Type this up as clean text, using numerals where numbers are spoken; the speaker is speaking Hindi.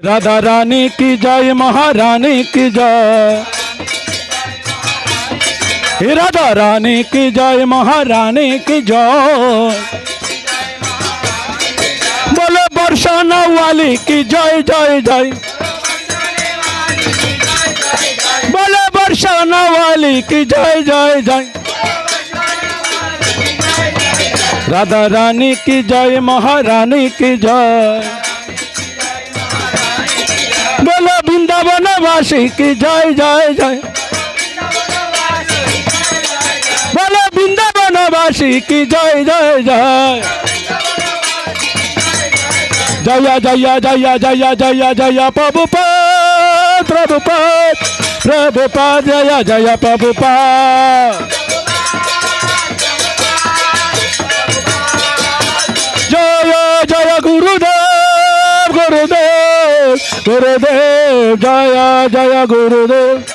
राधा रानी की जय, महारानी की जय। राधा रानी की जय, महारानी की जय। बोले बरसाना वाली की जय जय जय। बोले बरसाना वाली की जय जय जय। राधा रानी की जय, महारानी की जय। बोले वृंदावन वासी की जय जय जय। बोले वृंदावन वासी की जय जय जय। जय जय जय जय जय जय प्रभुपाद प्रभुपाद प्रभुपाद, जय जय प्रभुपाद। जय जय गुरुदेव गुरुदेव गुरुदेव, जय जय गुरुदेव।